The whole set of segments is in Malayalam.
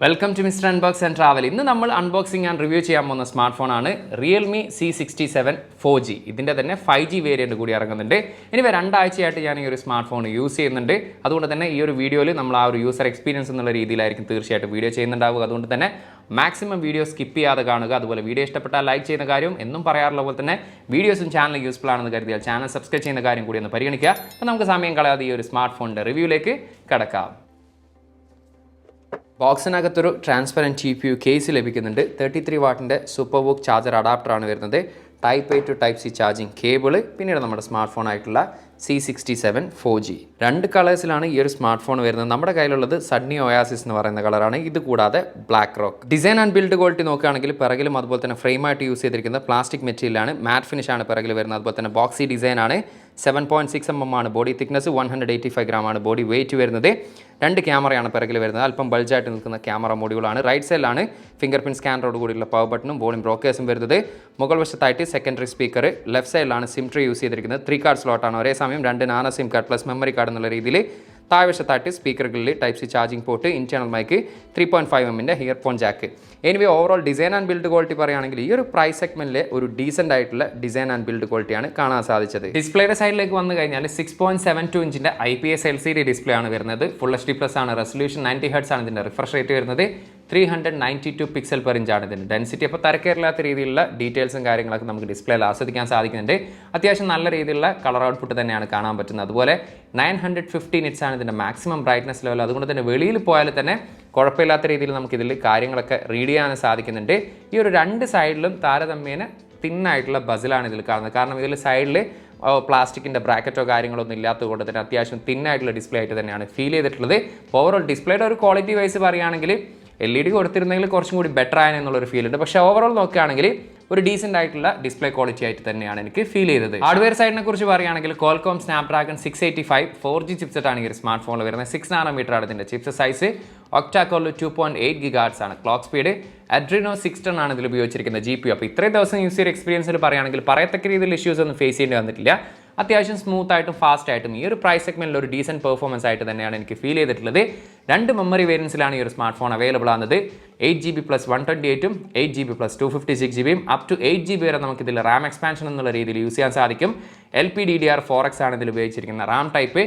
Welcome to Mr. Unbox and Travel. ഇന്ന് നമ്മൾ അൺബോക്സിംഗ് ആൻഡ് റിവ്യൂ ചെയ്യാൻ പോകുന്ന സ്മാർട്ട് ഫോണാണ് Realme C67 4G. ഇതിൻ്റെ തന്നെ 5G വേരിയൻറ്റ് കൂടി ഇറങ്ങുന്നുണ്ട്. ഇനി രണ്ടാഴ്ചയായിട്ട് ഞാൻ ഈ ഒരു സ്മാർട്ട് ഫോൺ യൂസ് ചെയ്യുന്നുണ്ട്. അതുകൊണ്ട് തന്നെ ഈ ഒരു വീഡിയോയിൽ നമ്മൾ ആ ഒരു യൂസർ എക്സ്പീരിയൻസ് എന്നുള്ള രീതിയിലായിരിക്കും തീർച്ചയായിട്ടും വീഡിയോ ചെയ്യുന്നുണ്ടാവുക. അതുകൊണ്ട് തന്നെ മാക്സിമം വീഡിയോ സ്കിപ്പ് ചെയ്യാതെ കാണുക. അതുപോലെ വീഡിയോ ഇഷ്ടപ്പെട്ടാൽ ലൈക്ക് ചെയ്യുന്ന കാര്യം എന്നും പറയാറുള്ള പോലെ തന്നെ വീഡിയോസും ചാനൽ യൂസ്ഫുൾ ആണെന്ന് കരുതിയാൽ ചാനൽ സബ്സ്ക്രൈബ് ചെയ്യുന്ന കാര്യം കൂടി ഒന്ന് പരിഗണിക്കുക. അപ്പോൾ നമുക്ക് സമയം കളയാതെ ഈ ഒരു സ്മാർട്ട് ഫോണിൻ്റെ റിവ്യൂയിലേക്ക് കടക്കാം. ബോക്സിനകത്തൊരു ട്രാൻസ്പെറൻറ്റ് GPU കേസ് ലഭിക്കുന്നുണ്ട്. 33 വാട്ടിൻ്റെ സൂപ്പർ വോക്ക് ചാർജർ അഡാപ്റ്ററാണ് വരുന്നത്. Type A to Type C charging cable, പിന്നീട് നമ്മുടെ സ്മാർട്ട് ഫോൺ ആയിട്ടുള്ള C67 4G. രണ്ട് കളേഴ്സിലാണ് ഈ ഒരു സ്മാർട്ട് ഫോൺ വരുന്നത്. നമ്മുടെ കയ്യിലുള്ളത് സഡ്നി ഒയാസിസ് എന്ന് പറയുന്ന കളറാണ്. ഇത് കൂടാതെ black rock. Design and build quality നോക്കുകയാണെങ്കിൽ പിറകിലും അതുപോലെ തന്നെ ഫ്രെയിമായിട്ട് യൂസ് ചെയ്തിരിക്കുന്നത് പ്ലാസ്റ്റിക് മെറ്റീരിയലാണ്. മാറ്റ് ഫിനിഷാണ് പിറകിൽ വരുന്നത്. അതുപോലെ തന്നെ ബോക്സി ഡിസൈനാണ്. 7.6 mm ആണ് ബോഡി തിക്നെസ്, 185 gram ആണ് ബോഡി വെയിറ്റ് വരുന്നത്. രണ്ട് ക്യാമറയാണ് പിറകിൽ വരുന്നത്. അല്പം ബൾജായിട്ട് നിൽക്കുന്ന ക്യാമറ മോഡ്യൂളാണ്. റൈറ്റ് സൈഡിലാണ് ഫിംഗർ പ്രിന്റ് സ്കാനറോട് കൂടിയുള്ള പവർ ബട്ടണും വോളിയം ബ്രോക്കേഴ്സും വരുന്നത്. മുകൾ വശത്തായിട്ട് സെക്കൻഡറി സ്പീക്കർ, ലെഫ്റ്റ് സൈഡിലാണ് സിം ട്രീ യൂസ് ചെയ്തിരിക്കുന്നത്. 3 കാർഡ് സ്ലോട്ടാണ്. ഒരേ സമയം 2 nano SIM card plus memory card എന്നുള്ള രീതിയിൽ. താഴ്വശത്തായിട്ട് സ്പീക്കറുകളിൽ Type C charging port, internal mic, 3.5 mm earphone jack. Anyway overall design and build quality പറയുകയാണെങ്കിൽ ഈ ഒരു പ്രൈസ് സെഗ്മെന്റിലെ ഒരു ഡീസൻ്റ് ആയിട്ടുള്ള ഡിസൈൻ ആൻഡ് ബിൽഡ് ക്വാളിറ്റിയാണ് കാണാൻ സാധിച്ചത്. ഡിസ്പ്ലേയുടെ സൈഡിലേക്ക് വന്നു കഴിഞ്ഞാൽ 6.72 ഇഞ്ചിൻ്റെ IPS LCD ഡിസ്പ്ലേ ആണ് വരുന്നത്. ഫുൾ HD+ ആണ്. റെസൊല്യൂഷൻ 90 Hz ആണ്. ഇതിൻ്റെ റിഫ്രഷ് റേറ്റ് വരുന്നത് 392 പിക്സൽ പെർ ഇഞ്ചാണ് ഇതിൻ്റെ ഡെൻസിറ്റി. അപ്പോൾ തരക്കേറില്ലാത്ത രീതിയിലുള്ള ഡീറ്റെയിൽസും കാര്യങ്ങളൊക്കെ നമുക്ക് ഡിസ്പ്ലേയിൽ ആസ്വദിക്കാൻ സാധിക്കുന്നുണ്ട്. അത്യാവശ്യം നല്ല രീതിയിലുള്ള കളർ ഔട്ട്പുട്ട് തന്നെയാണ് കാണാൻ പറ്റുന്നത്. അതുപോലെ 950 nits ആണ് ഇതിൻ്റെ മാക്സിമം ബ്രൈറ്റ്നസ് ലെവൽ. അതുകൊണ്ട് തന്നെ വെളിയിൽ പോയാൽ തന്നെ കുഴപ്പമില്ലാത്ത രീതിയിൽ നമുക്കിതിൽ കാര്യങ്ങളൊക്കെ റീഡ് ചെയ്യാൻ സാധിക്കുന്നുണ്ട്. ഈ ഒരു രണ്ട് സൈഡിലും താരതമ്യേന തിന്നായിട്ടുള്ള ബസിലാണ് ഇതിൽ കാണുന്നത്. കാരണം ഇതിൽ സൈഡിൽ പ്ലാസ്റ്റിക്കിൻ്റെ ബ്രാക്കറ്റോ കാര്യങ്ങളൊന്നും ഇല്ലാത്തത് കൊണ്ട് തന്നെ അത്യാവശ്യം തിന്നായിട്ടുള്ള ഡിസ്പ്ലേ ആയിട്ട് തന്നെയാണ് ഫീൽ ചെയ്തിട്ടുള്ളത്. ഓവറോൾ ഡിസ്പ്ലേയുടെ ഒരു ക്വാളിറ്റി വൈസ് പറയുകയാണെങ്കിൽ LED കൊടുത്തിരുന്നെങ്കിൽ കുറച്ചും കൂടി ബെറ്റർ ആയെന്നുള്ളൊരു ഫീൽ ഉണ്ട്. പക്ഷേ ഓവറോൾ നോക്കുകയാണെങ്കിൽ ഒരു ഡീസൻ്റ് ആയിട്ടുള്ള ഡിസ്പ്ലേ ക്വാളിറ്റി ആയിട്ട് തന്നെയാണ് എനിക്ക് ഫീൽ ചെയ്തത്. ഹാർഡ്വെയർ സൈഡിനെ കുറിച്ച് പറയുകയാണെങ്കിൽ Qualcomm Snapdragon 685 4G ചിപ്സെറ്റ് ആണ് ഈ ഒരു സ്മാർട്ട് ഫോണിൽ വരുന്നത്. 6 nm ആണ് ഇതിൻ്റെ ചിപ്സ് സൈസ്. ഒക്ടാകോറിൽ 2.8 GHz ആണ് ക്ലോക്ക് സ്പീഡ്. Adreno 610 ആണ് ഇതിൽ ഉപയോഗിച്ചിരിക്കുന്നത് GPU. അപ്പോൾ ഇത്രയും ദിവസം യൂസ് ചെയ്ത എക്സ്പീരിയൻസിൽ പറയുകയാണെങ്കിൽ പറയത്തക്ക രീതിയിൽ ഇഷ്യൂസ് ഒന്നും ഫേസ് ചെയ്യേണ്ടി വന്നിട്ടില്ല. അത്യാവശ്യം സ്മൂത്ത് ആയിട്ടും ഫാസ്റ്റ് ആയിട്ടും ഈ ഒരു പ്രൈസ് സെഗ്മെന്റിൽ ഒരു ഡീസൻറ്റ് പെർഫോമൻസ് ആയിട്ട് തന്നെയാണ് എനിക്ക് ഫീൽ ചെയ്തിട്ടുള്ളത്. രണ്ട് മെമ്മറി വേരിയൻസിലാണ് ഈ ഒരു സ്മാർട്ട് ഫോൺ അവൈലബിൾ ആകുന്നത്. 8GB + 128ഉം 8GB + 256GB up to 8GB വരെ നമുക്കിതിൽ റാം എക്സ്പാൻഷൻ എന്നുള്ള രീതിയിൽ യൂസ് ചെയ്യാൻ സാധിക്കും. LPDDR4X ആണ് ഇതിൽ ഉപയോഗിച്ചിരിക്കുന്ന റാം ടൈപ്പ്.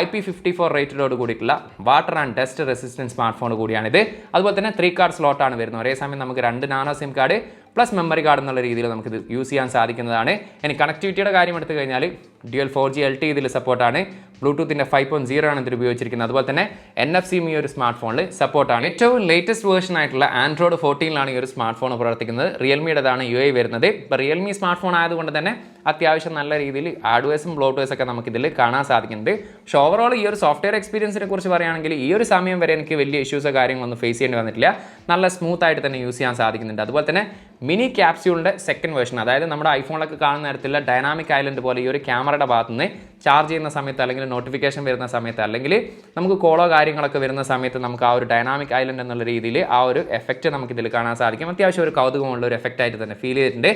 IP54 റേറ്റഡോട് കൂടിയിട്ടുള്ള water and dust resistance smart phone കൂടിയാണിത്. അതുപോലെ തന്നെ 3 കാർഡ് സ്ലോട്ടാണ് വരുന്നത്. ഒരേ സമയം നമുക്ക് 2 nano SIM card plus memory card എന്നുള്ള രീതിയിൽ നമുക്കിത് യൂസ് ചെയ്യാൻ സാധിക്കുന്നതാണ്. ഇനി കണക്ടിവിറ്റിയുടെ കാര്യം എടുത്തു കഴിഞ്ഞാൽ ഡ്യുവൽ 4G LTE ഇതിൽ സപ്പോർട്ടാണ്. ബ്ലൂടൂത്തിൻ്റെ 5.0 ആണ് ഇതിൽ ഉപയോഗിച്ചിരിക്കുന്നത്. അതുപോലെ തന്നെ NFC-യും ഈ ഒരു സ്മാർട്ട് ഫോണിൽ സപ്പോർട്ടാണ്. ഏറ്റവും ലേറ്റസ്റ്റ് വേർഷൻ ആയിട്ടുള്ള Android 14 ഈ ഒരു സ്മാർട്ട് ഫോൺ പ്രവർത്തിക്കുന്നത്. റിയൽമിയുടേതാണ് UI വരുന്നത്. ഇപ്പോൾ റിയൽമി സ്മാർട്ട് ഫോൺ ആയതുകൊണ്ട് തന്നെ അത്യാവശ്യം നല്ല രീതിയിൽ ഹാർഡ്വെയർസും ബ്ലോട്ട്വെയർസും ഒക്കെ നമുക്കിതിൽ കാണാൻ സാധിക്കുന്നുണ്ട്. പക്ഷേ ഓവറോൾ ഈ ഒരു സോഫ്റ്റ്വെയർ എക്സ്പീരിയൻസിനെ കുറിച്ച് പറയുകയാണെങ്കിൽ ഈ ഒരു സമയം വരെ എനിക്ക് വലിയ ഇഷ്യൂസോ കാര്യങ്ങളൊന്നും ഫേസ് ചെയ്യേണ്ടി വന്നിട്ടില്ല. നല്ല സ്മൂത്ത് ആയിട്ട് തന്നെ യൂസ് ചെയ്യാൻ സാധിക്കുന്നുണ്ട്. അതുപോലെ തന്നെ മിനി ക്യാപ്സ്യൂളിൻ്റെ സെക്കൻഡ് വേർഷൻ, അതായത് നമ്മുടെ ഐഫോണിലൊക്കെ കാണുന്ന തരത്തിലുള്ള ഡൈനാമിക് ഐലൻഡ് പോലെ ഈ ഒരു ക്യാമറയുടെ ഭാഗത്തുനിന്ന് ചാർജ് ചെയ്യുന്ന സമയത്ത് അല്ലെങ്കിൽ നോട്ടിഫിക്കേഷൻ വരുന്ന സമയത്ത് അല്ലെങ്കിൽ നമുക്ക് കോളോ കാര്യങ്ങളൊക്കെ വരുന്ന സമയത്ത് നമുക്ക് ആ ഒരു ഡൈനാമിക് ഐലൻഡ് എന്നുള്ള രീതിയിൽ ആ ഒരു എഫക്റ്റ് നമുക്കിതിൽ കാണാൻ സാധിക്കും. അത്യാവശ്യം ഒരു കൗതുകമുള്ള ഒരു എഫക്റ്റ് ആയിട്ട് തന്നെ ഫീൽ ചെയ്തിട്ടുണ്ട്.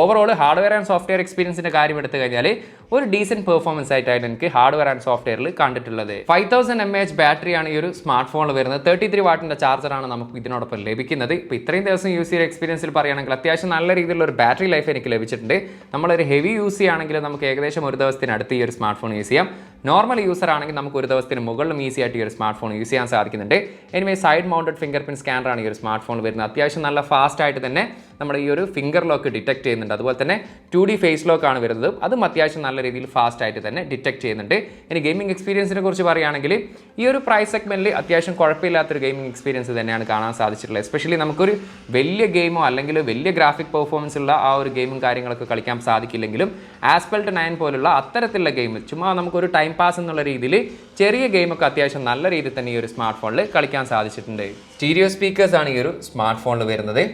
ഓവറോൾ ഹാർഡ്വെയർ ആൻഡ് സോഫ്റ്റ്വെയർ എക്സ്പീരിയൻസിൻ്റെ കാര്യം എടുത്തു കഴിഞ്ഞാൽ ഒരു ഡീസൻറ്റ് പെർഫോമൻസ് ആയിട്ടാണ് എനിക്ക് ഹാർഡ്വെയർ ആൻഡ് സോഫ്റ്റ്വെയറിൽ കണ്ടിട്ടുള്ളത്. 5000 mAh ബാറ്ററിയാണ് ഈ ഒരു സ്മാർട്ട് ഫോണിൽ വരുന്നത്. 33 വാട്ടിൻ്റെ ചാർജറാണ് നമുക്ക് ഇതിനോടൊപ്പം ലഭിക്കുന്നത്. ഇപ്പോൾ ഇത്രയും ദിവസം യൂസ് ചെയ്ത എക്സ്പീരിയൻസിൽ പറയുകയാണെങ്കിൽ അത്യാവശ്യം നല്ല രീതിയിലുള്ള ഒരു ബാറ്ററി ലൈഫ് എനിക്ക് ലഭിച്ചിട്ടുണ്ട്. നമ്മളൊരു ഹെവി യൂസ് ചെയ്യുകയാണെങ്കിൽ നമുക്ക് ഏകദേശം ഒരു ദിവസത്തിനടുത്ത് ഈ ഒരു സ്മാർട്ട് ഫോൺ യൂസ് ചെയ്യാം. നോർമൽ യൂസർ ആണെങ്കിൽ നമുക്ക് ഒരു ദിവസത്തിന് മുകളിലും ഈസി ആയിട്ട് ഈ ഒരു സ്മാർട്ട് ഫോൺ യൂസ് ചെയ്യാൻ സാധിക്കുന്നുണ്ട്. Anyway side mounted fingerprint സ്കാനറാണ് ഈ ഒരു സ്മാർട്ട് ഫോൺ വരുന്നത്. അത്യാവശ്യം നല്ല ഫാസ്റ്റ് ആയിട്ട് തന്നെ നമ്മുടെ ഈ ഒരു ഫിംഗർ ലോക്ക് ഡിറ്റക്ട് ചെയ്യുന്നുണ്ട്. അതുപോലെ തന്നെ 2D ഫേസ് ലോക്ക് ആണ് വരുന്നത്. അതും അത്യാവശ്യം നല്ല രീതിയിൽ ഫാസ്റ്റ് ആയിട്ട് തന്നെ ഡിറ്റക്ട് ചെയ്യുന്നുണ്ട്. ഇനി ഗെയിമിംഗ് എക്സ്പീരിയൻസിനെ കുറിച്ച് പറയുകയാണെങ്കിൽ ഈ ഒരു പ്രൈസ് സെഗ്മെന്റിൽ അത്യാവശ്യം കുഴപ്പമില്ലാത്തൊരു ഗെയിമിംഗ് എക്സ്പീരിയൻസ് തന്നെയാണ് കാണാൻ സാധിച്ചിട്ടുള്ളത്. എസ്പെഷ്യലി നമുക്കൊരു വലിയ ഗെയിമോ അല്ലെങ്കിൽ വലിയ ഗ്രാഫിക് പെർഫോമൻസ് ഉള്ള ആ ഒരു ഗെയിമും കാര്യങ്ങളൊക്കെ കളിക്കാൻ സാധിക്കില്ലെങ്കിലും ആസ്പെൽറ്റ് 9 പോലുള്ള അത്തരത്തിലുള്ള ഗെയിം ചുമ്മാ നമുക്കൊരു ടൈം പാസ് എന്നുള്ള രീതിയിൽ ചെറിയ ഗെയിമൊക്കെ അത്യാവശ്യം നല്ല രീതിയിൽ തന്നെ ഈ ഒരു സ്മാർട്ട് ഫോണിൽ കളിക്കാൻ സാധിച്ചിട്ടുണ്ട്. സ്റ്റീരിയോ സ്പീക്കേഴ്സ് ആണ് ഈ ഒരു സ്മാർട്ട് ഫോണിൽ വരുന്നത്.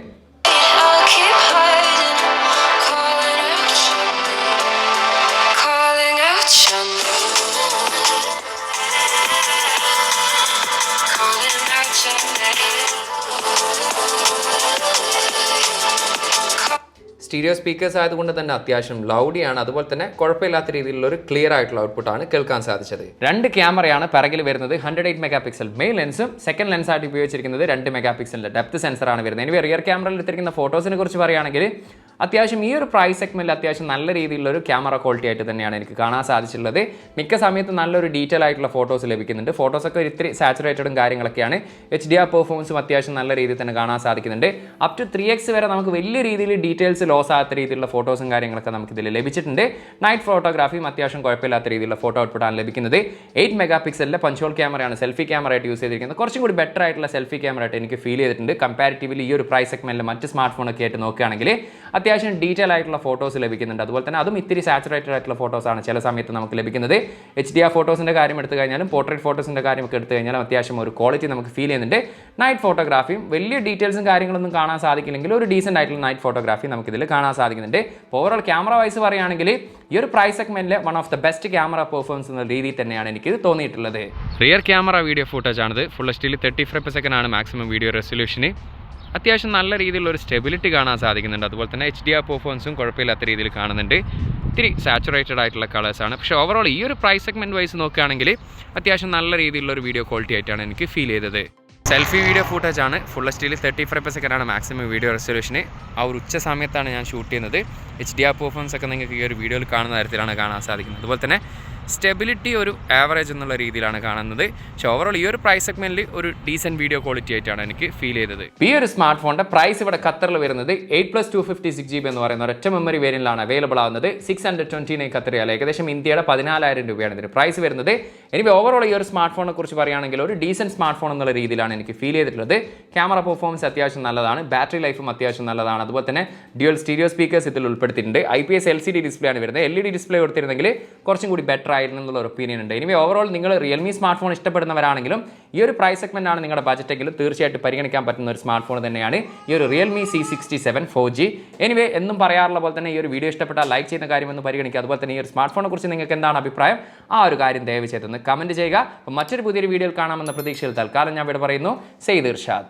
സ്റ്റീരിയോ സ്പീക്കേഴ്സ് ആയതുകൊണ്ട് തന്നെ അത്യാവശ്യം ലൗഡിയാണ്. അതുപോലെ തന്നെ കുഴപ്പമില്ലാത്ത രീതിയിലുള്ള ഒരു ക്ലിയർ ആയിട്ടുള്ള ഔട്ട്പുട്ടാണ് കേൾക്കാൻ സാധിച്ചത്. 2 ക്യാമറയാണ് പിറകിൽ വരുന്നത്. 108 മെഗാ പിക്സൽ മെയിൻ ലെൻസും സെക്കൻഡ് ലെൻസായിട്ട് ഉപയോഗിച്ചിരിക്കുന്നത് 2 മെഗാ പിക്സലിൻ്റെ ഡെപ്ത് സെൻസറാണ് വരുന്നത്. ഇനി റിയർ ക്യാമറയിൽ എടുത്തിരിക്കുന്ന ഫോട്ടോസിനെ കുറിച്ച് പറയുകയാണെങ്കിൽ അത്യാവശ്യം ഈ ഒരു പ്രൈസ് സെഗ്മെന്റിൽ അത്യാവശ്യം നല്ല രീതിയിലുള്ള ഒരു ക്യാമറ ക്വാളിറ്റി ആയിട്ട് തന്നെയാണ് എനിക്ക് കാണാൻ സാധിച്ചിട്ടുള്ളത്. മിക്ക സമയത്ത് നല്ലൊരു ഡീറ്റെയിൽ ആയിട്ടുള്ള ഫോട്ടോസ് ലഭിക്കുന്നുണ്ട്. ഫോട്ടോസൊക്കെ ഇത്തിരി സാച്ചുറേറ്റഡും കാര്യങ്ങളൊക്കെയാണ്. HDR പെർഫോമൻസും അത്യാവശ്യം നല്ല രീതിയിൽ തന്നെ കാണാൻ സാധിക്കുന്നുണ്ട്. അപ് ടു 3x വരെ നമുക്ക് വലിയ രീതിയിൽ ഡീറ്റെയിൽസ് ലോസ് ആകാത്ത രീതിയിലുള്ള ഫോട്ടോസും കാര്യങ്ങളൊക്കെ നമുക്ക് ഇതിൽ ലഭിച്ചിട്ടുണ്ട്. നൈറ്റ് ഫോട്ടോഗ്രാഫിയും അത്യാവശ്യം കുഴപ്പമില്ലാത്ത രീതിയിലുള്ള ഫോട്ടോ ഔട്ട്പുട്ടാണ് ലഭിക്കുന്നത്. 8 മെഗാ പിക്സലിലെ പഞ്ച്വൽ ക്യാമറയാണ് സെൽഫി ക്യാമറ ആയിട്ട് യൂസ് ചെയ്തിരിക്കുന്നത്. കുറച്ചും കൂടി ബെറ്റർ ആയിട്ടുള്ള സെൽഫി ക്യാമറ ആയിട്ട് എനിക്ക് ഫീൽ ചെയ്തിട്ടുണ്ട്. കമ്പാരിറ്റീവ്ലി ഈ ഒരു പ്രൈസ് സെഗ്മെന്റിൽ മറ്റ് സ്മാർട്ട് ഫോണൊക്കെ ആയിട്ട് നോക്കുകയാണെങ്കിൽ അത്യാവശ്യം ഡീറ്റെയിൽ ആയിട്ടുള്ള ഫോട്ടോസ് ലഭിക്കുന്നുണ്ട്. അതുപോലെ തന്നെ അതും ഇത്തിരി സാച്ചുറേറ്റഡ് ആയിട്ടുള്ള ഫോട്ടോസാണ് ചില സമയത്ത് നമുക്ക് ലഭിക്കുന്നത്. HDR ഫോട്ടോസിൻ്റെ കാര്യം എടുത്തു കഴിഞ്ഞാലും പോർട്രേറ്റ് ഫോട്ടോസിൻ്റെ കാര്യമൊക്കെ എടുത്തു കഴിഞ്ഞാലും അത്യാവശ്യം ഒരു ക്വാളിറ്റി നമുക്ക് ഫീൽ ചെയ്യുന്നുണ്ട്. നൈറ്റ് ഫോട്ടോഗ്രാഫിയും വലിയ ഡീറ്റെയിൽസും കാര്യങ്ങളൊന്നും കാണാൻ സാധിക്കില്ലെങ്കിൽ ഒരു ഡീസൻ്റ് ആയിട്ടുള്ള നൈറ്റ് ഫോട്ടോഗ്രാഫി നമുക്കിതിൽ കാണാൻ സാധിക്കുന്നുണ്ട്. ഓവറോൾ ക്യാമറ വൈസ് പറയുകയാണെങ്കിൽ ഈ ഒരു പ്രൈസ് സെഗ്മെന്റിലെ one of the best camera performance എന്ന രീതിയിൽ തന്നെയാണ് എനിക്ക് തോന്നിയിട്ടുള്ളത്. റിയർ ക്യാമറ വീഡിയോ ഫുട്ടേജ് ആണിത്. ഫുൾ എച്ച്ഡിയിൽ 30 ഫ്രെയിം പെർ സെക്കൻഡ് ആണ് മാക്സിമം വീഡിയോ റെസൊല്യൂഷന്. അത്യാവശ്യം നല്ല രീതിയിലുള്ള ഒരു സ്റ്റെബിലിറ്റി കാണാൻ സാധിക്കുന്നുണ്ട്. അതുപോലെ തന്നെ HDR പെർഫോമൻസും കുഴപ്പമില്ലാത്ത രീതിയിൽ കാണുന്നുണ്ട്. ഇത്തിരി സാച്ചുറേറ്റഡ് ആയിട്ടുള്ള കളേഴ്സാണ്. പക്ഷേ ഓവറോൾ ഈ ഒരു പ്രൈസ് സെഗ്മെൻറ്റ് വൈസ് നോക്കുകയാണെങ്കിൽ അത്യാവശ്യം നല്ല രീതിയിലുള്ള ഒരു വീഡിയോ ക്വാളിറ്റി ആയിട്ടാണ് എനിക്ക് ഫീൽ ചെയ്തത്. സെൽഫി വീഡിയോ ഫുട്ടേജ് ആണ്. ഫുൾ എച്ച്ഡിയിൽ 30 ഫ്രെയിം പെർ സെക്കൻഡ് ആണ് മാക്സിമം വീഡിയോ റെസൊല്യൂഷന്. ആ ഒരു ഉച്ച സമയത്താണ് ഞാൻ ഷൂട്ട് ചെയ്യുന്നത്. HDR പെർഫോമൻസ് ഒക്കെ നിങ്ങൾക്ക് ഈ ഒരു വീഡിയോയിൽ കാണുന്ന തരത്തിലാണ് കാണാൻ സാധിക്കുന്നത്. അതുപോലെ തന്നെ സ്റ്റെബിലിറ്റി ഒരു ആവറേജ് എന്നുള്ള രീതിയിലാണ് കാണുന്നത്. പക്ഷേ ഓവറോൾ ഈ ഒരു പ്രൈസ് സെഗ്മെന്റിൽ ഒരു ഡീസൻറ്റ് വീഡിയോ ക്വാളിറ്റി ആയിട്ടാണ് എനിക്ക് ഫീൽ ചെയ്തത്. ഈ ഒരു സ്മാർട്ട് ഫോണിന്റെ പ്രൈസ് ഇവിടെ ഖത്തറിൽ വരുന്നത് 8+256GB എന്ന് പറയുന്ന ഒരൊറ്റ മെമ്മറി വേരിയന്റിലാണ് അവൈലബിൾ ആവുന്നത്. 629 ഖത്തർ റിയാൽ, ഏകദേശം ഇന്ത്യയുടെ 14,000 രൂപയാണ് ഇതിന് പ്രൈസ് വരുന്നത്. എനിക്ക് ഓവറോൾ ഈ ഒരു സ്മാർട്ട് ഫോണിനെ കുറിച്ച് പറയുകയാണെങ്കിൽ ഒരു ഡീസൻറ്റ് സ്മാർട്ട് ഫോൺ എന്നുള്ള രീതിയിലാണ് എനിക്ക് ഫീൽ ചെയ്തിട്ടുള്ളത്. ക്യാമറ പെർഫോമൻസ് അത്യാവശ്യം നല്ലതാണ്. ബാറ്ററി ലൈഫും അത്യാവശ്യം നല്ലതാണ്. അതുപോലെ തന്നെ ഡ്യുവൽ സ്റ്റീരിയോ സ്പീക്കേഴ്സ് ഇതിൽ ഉൾപ്പെടുത്തിയിട്ടുണ്ട്. IPS LCD ഡിസ്പ്ലേ ആണ് വരുന്നത്. LED ഡിസ്പ്ലേ കൊടുത്തിരുന്നെങ്കിൽ കുറച്ചും കൂടി ബെറ്റർ ആയിരുന്നു എന്നുള്ള ഒരു ഒപ്പീനിയൻ ഉണ്ട്. ഇനി ഓവറോൾ നിങ്ങൾ റിയൽമി സ്മാർട്ട് ഫോൺ ഇഷ്ടപ്പെടുന്നവരാണെങ്കിലും ഈ ഒരു പ്രൈസ് സെഗ്മെന്റ് ആണ് നിങ്ങളുടെ ബജറ്റെങ്കിലും തീർച്ചയായിട്ടും പരിഗണിക്കാൻ പറ്റുന്ന ഒരു സ്മാർട്ട് ഫോൺ തന്നെയാണ് ഈ ഒരു Realme C67 4G. എനിവേ എന്നും പറയാറുള്ള പോലെ തന്നെ ഈ ഒരു വീഡിയോ ഇഷ്ടപ്പെട്ടാൽ ലൈക്ക് ചെയ്യുന്ന കാര്യമെന്ന് പരിഗണിക്കുക. അതുപോലെ തന്നെ ഈ ഒരു സ്മാർട്ട് ഫോണിനെ കുറിച്ച് നിങ്ങൾക്ക് എന്താണ് അഭിപ്രായം, ആ ഒരു കാര്യം ദയവ് ചെയ്തൊന്ന് കമന്റ് ചെയ്യുക. അപ്പോൾ മറ്റൊരു പുതിയൊരു വീഡിയോയിൽ കാണാമെന്ന പ്രതീക്ഷയിൽ തൽക്കാലം ഞാൻ ഇവിടെ പറയുന്നു. സെയ്ദ് ഇർഷാദ്.